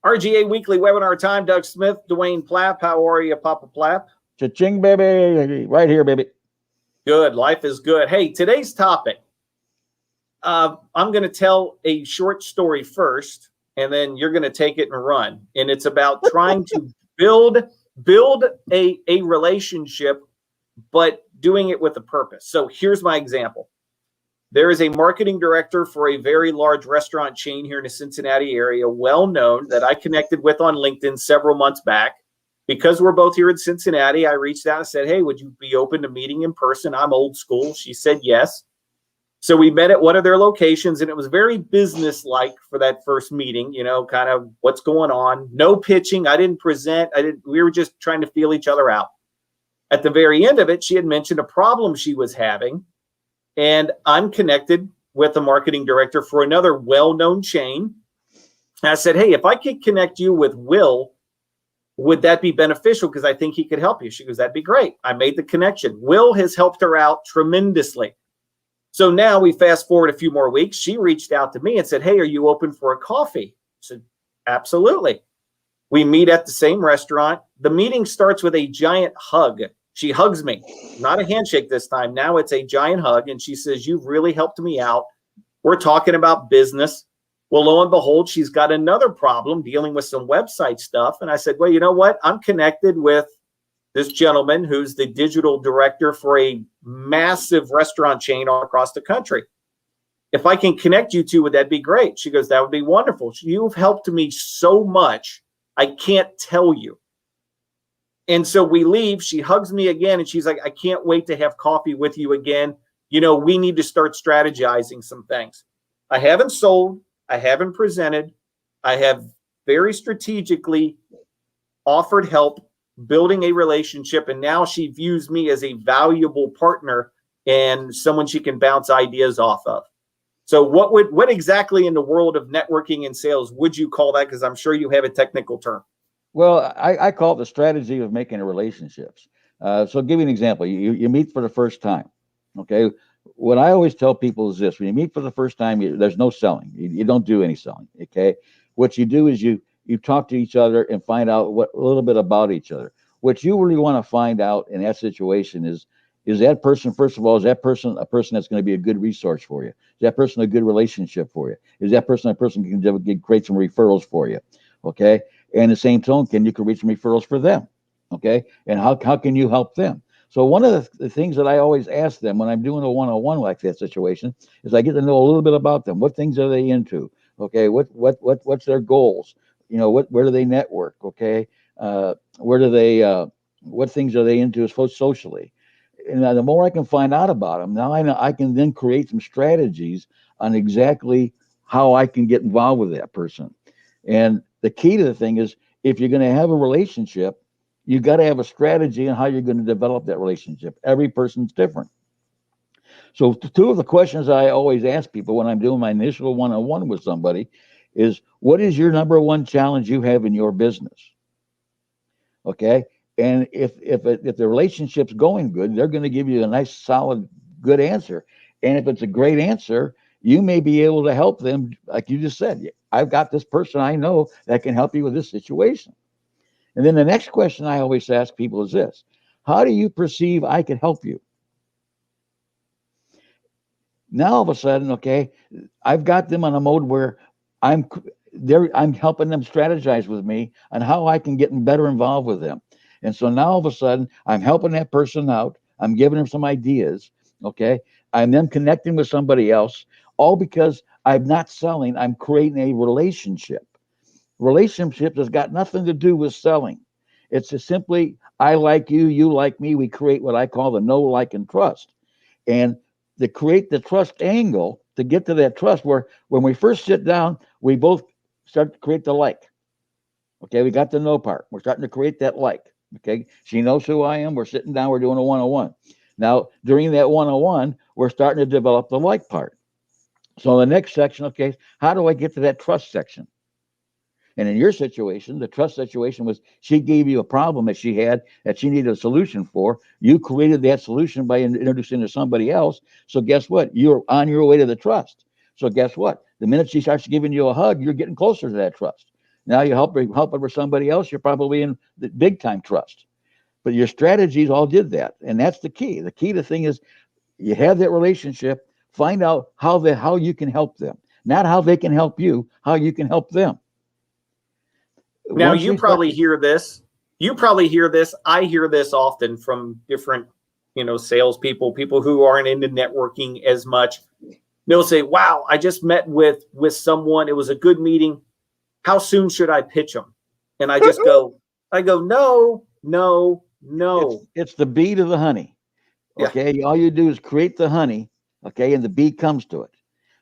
RGA Weekly Webinar time. Doug Smith, Duane Plapp. How are you, Papa Plapp? Cha-ching, baby. Right here, baby. Good. Life is good. Hey, today's topic. I'm going to tell a short story first, and then you're going to take it and run. And it's about trying to build a relationship, but doing it with a purpose. So here's my example. There is a marketing director for a very large restaurant chain here in the Cincinnati area, well known, that I connected with on LinkedIn several months back. Because we're both here in Cincinnati, I reached out and said, hey, would you be open to meeting in person? I'm old school. She said yes. So we met at one of their locations, and it was very business-like for that first meeting, you know, kind of what's going on. No pitching. I didn't present. We were just trying to feel each other out. At the very end of it, she had mentioned a problem she was having. And I'm connected with the marketing director for another well-known chain. And I said, hey, if I could connect you with Will, would that be beneficial? Because I think he could help you. She goes, that'd be great. I made the connection. Will has helped her out tremendously. So now we fast forward a few more weeks. She reached out to me and said, hey, are you open for a coffee? I said, absolutely. We meet at the same restaurant. The meeting starts with a giant hug. She hugs me, not a handshake this time. Now it's a giant hug. And she says, you've really helped me out. We're talking about business. Well, lo and behold, she's got another problem dealing with some website stuff. And I said, well, you know what? I'm connected with this gentleman who's the digital director for a massive restaurant chain all across the country. If I can connect you two, would that be great? She goes, that would be wonderful. You've helped me so much. I can't tell you. And so we leave. She hugs me again. And she's like, I can't wait to have coffee with you again. You know, we need to start strategizing some things. I haven't sold. I haven't presented. I have very strategically offered help building a relationship. And now she views me as a valuable partner and someone she can bounce ideas off of. So what exactly in the world of networking and sales would you call that? Because I'm sure you have a technical term. Well, I call it the strategy of making relationships. So I'll give you an example. You meet for the first time. Okay. What I always tell people is this: when you meet for the first time, there's no selling. You don't do any selling. Okay. What you do is you talk to each other and find out a little bit about each other. What you really want to find out in that situation is that person, first of all, is that person a person that's going to be a good resource for you? Is that person a good relationship for you? Is that person a person who can create some referrals for you? Okay. And the same tone, you can reach some referrals for them. Okay. And how can you help them? So one of the things that I always ask them when I'm doing a one-on-one like that situation is I get to know a little bit about them. What things are they into? Okay. What's their goals? You know, where do they network? Okay. Where do they, what things are they into socially? And the more I can find out about them, now I know I can then create some strategies on exactly how I can get involved with that person. And the key to the thing is, if you're going to have a relationship, you got to have a strategy on how you're going to develop that relationship. Every person's different. So two of the questions I always ask people when I'm doing my initial one-on-one with somebody is, what is your number one challenge you have in your business? Okay. And if the relationship's going good, they're going to give you a nice, solid, good answer. And if it's a great answer, you may be able to help them. Like you just said, I've got this person I know that can help you with this situation. And then the next question I always ask people is this: how do you perceive I can help you? Now all of a sudden, okay, I've got them on a mode where I'm helping them strategize with me on how I can get better involved with them. And so now all of a sudden I'm helping that person out. I'm giving them some ideas. Okay. I'm then connecting with somebody else, all because I'm not selling. I'm creating a relationship. Relationships has got nothing to do with selling. It's just simply, I like you, you like me. We create what I call the know, like, and trust. And to create the trust angle, to get to that trust, where when we first sit down, we both start to create the like. Okay, we got the know part. We're starting to create that like. Okay, she knows who I am. We're sitting down. We're doing a one-on-one. Now, during that one-on-one, we're starting to develop the like part. So the next section, okay, how do I get to that trust section? And in your situation, the trust situation was she gave you a problem that she had that she needed a solution for. You created that solution by introducing to somebody else. So guess what? You're on your way to the trust. So guess what? The minute she starts giving you a hug, you're getting closer to that trust. Now you help it with somebody else, you're probably in the big time trust. But your strategies all did that. And that's the key. The key to the thing is you have that relationship, find out how you can help them. Not how they can help you, how you can help them. Now you probably hear this. I hear this often from different, salespeople, people who aren't into networking as much. They'll say, wow, I just met with someone. It was a good meeting. How soon should I pitch them? And I just go, no. It's the bee to the honey. Okay. Yeah. All you do is create the honey. Okay. And the bee comes to it.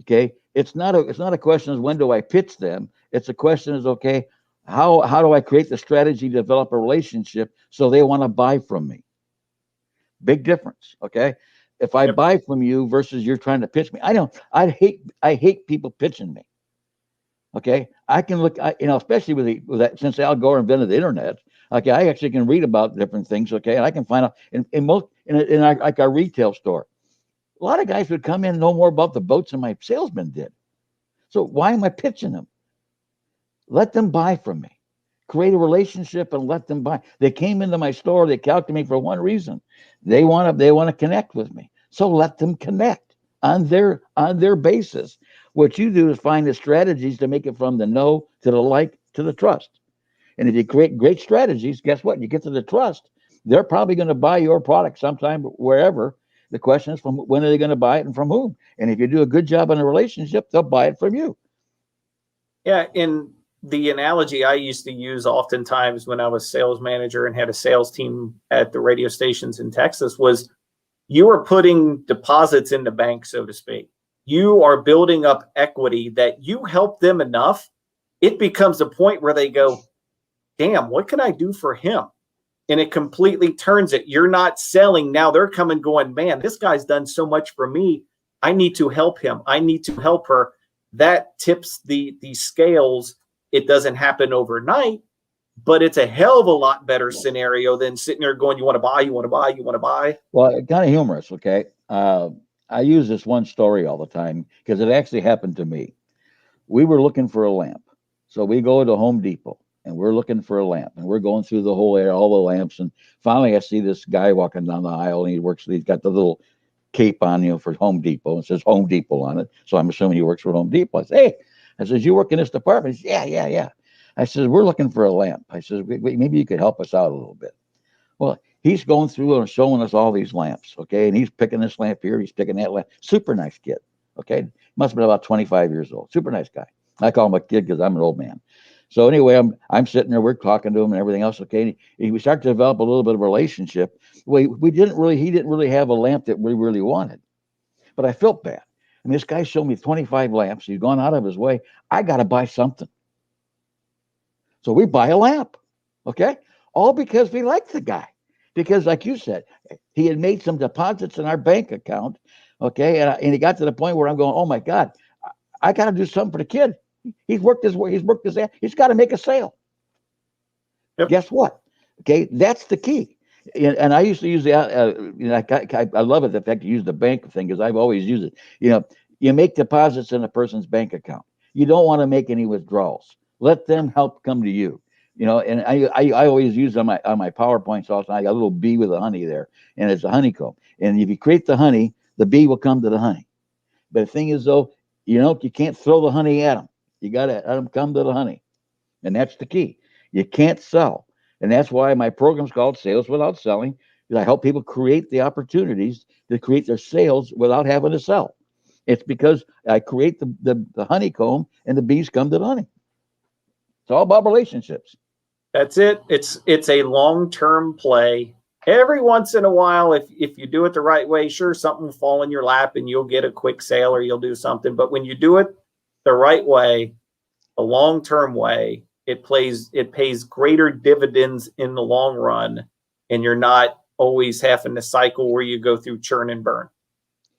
Okay. It's not a question of when do I pitch them? It's a question is, okay, how do I create the strategy to develop a relationship so they want to buy from me? Big difference. Okay. If I buy from you versus you're trying to pitch me, I hate people pitching me. Okay. I can look, especially with that, since Al Gore invented the internet. Okay. I actually can read about different things. Okay. And I can find out in our retail store, a lot of guys would come in and know more about the boats than my salesman did. So why am I pitching them? Let them buy from me. Create a relationship and let them buy. They came into my store. They talked to me for one reason. They want to connect with me. So let them connect on their basis. What you do is find the strategies to make it from the no to the like to the trust. And if you create great strategies, guess what? You get to the trust. They're probably going to buy your product sometime wherever. The question is from when are they going to buy it and from whom? And if you do a good job in a relationship, they'll buy it from you. Yeah. And the analogy I used to use oftentimes when I was sales manager and had a sales team at the radio stations in Texas was you are putting deposits in the bank, so to speak. You are building up equity that you help them enough. It becomes a point where they go, damn, what can I do for him? And it completely turns it. You're not selling. Now they're coming going, man, this guy's done so much for me. I need to help him. I need to help her. That tips the scales. It doesn't happen overnight, but it's a hell of a lot better scenario than sitting there going, you want to buy, you want to buy, you want to buy. Well, kind of humorous. Okay. I use this one story all the time because it actually happened to me. We were looking for a lamp. So we go to Home Depot and we're looking for a lamp and we're going through the whole area, all the lamps. And finally I see this guy walking down the aisle and he's got the little cape on, for Home Depot and says Home Depot on it. So I'm assuming he works for Home Depot. I say, hey, I says, you work in this department? He says, yeah. I says, we're looking for a lamp. I says, maybe you could help us out a little bit. Well, he's going through and showing us all these lamps. Okay. And he's picking this lamp here. He's picking that lamp. Super nice kid. Okay. Must have been about 25 years old. Super nice guy. I call him a kid because I'm an old man. So anyway, I'm sitting there, we're talking to him and everything else. Okay. And we start to develop a little bit of a relationship. He didn't really have a lamp that we really wanted, but I felt bad. And this guy showed me 25 lamps. He's gone out of his way. I got to buy something. So we buy a lamp. Okay. All because we like the guy. Because like you said, he had made some deposits in our bank account. Okay. And he got to the point where I'm going, oh my God, I got to do something for the kid. He's worked his ass. He's got to make a sale. Yep. Guess what? Okay. That's the key. And I used to use I love it, the fact you use the bank thing, because I've always used it. You make deposits in a person's bank account. You don't want to make any withdrawals. Let them help come to you. And I always use on my PowerPoints also. I got a little bee with a honey there, and it's a honeycomb. And if you create the honey, the bee will come to the honey. But the thing is, though, you can't throw the honey at them. You got to let them come to the honey, and that's the key. You can't sell. And that's why my program's called Sales Without Selling, because I help people create the opportunities to create their sales without having to sell. It's because I create the honeycomb and the bees come to the honey. It's all about relationships. That's it. It's a long-term play. Every once in a while, if you do it the right way, sure, something will fall in your lap and you'll get a quick sale or you'll do something. But when you do it the right way, the long-term way, it pays greater dividends in the long run, and you're not always having to cycle where you go through churn and burn.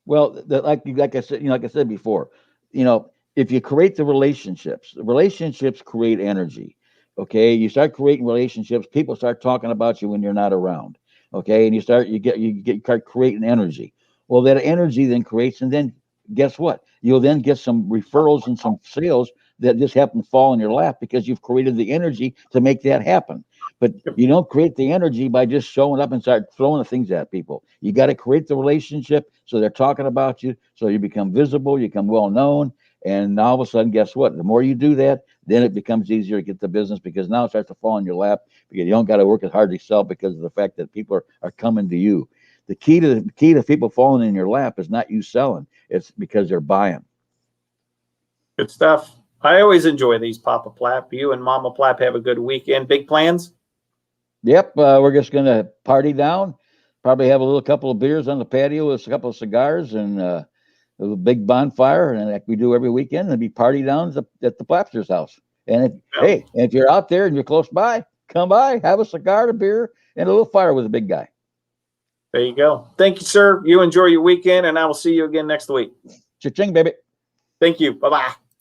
Well, like I said, like I said before, if you create the relationships create energy. Okay, you start creating relationships, people start talking about you when you're not around. Okay, and you start creating energy. Well, that energy then creates, and then guess what? You'll then get some referrals and some sales that just happen to fall in your lap because you've created the energy to make that happen. But you don't create the energy by just showing up and start throwing the things at people. You got to create the relationship so they're talking about you, so you become visible, you become well known, and now all of a sudden, guess what? The more you do that, then it becomes easier to get the business because now it starts to fall in your lap because you don't got to work as hard to sell because of the fact that people are coming to you. The key to people falling in your lap is not you selling; it's because they're buying. Good stuff. I always enjoy these, Papa Plapp. You and Mama Plapp have a good weekend. Big plans? Yep, we're just gonna party down. Probably have a couple of beers on the patio with a couple of cigars and a big bonfire, and like we do every weekend, and be party down at the Plapster's house. And if you're out there and you're close by, come by, have a cigar, a beer, and a little fire with a big guy. There you go. Thank you, sir. You enjoy your weekend, and I will see you again next week. Cha-ching, baby. Thank you. Bye-bye.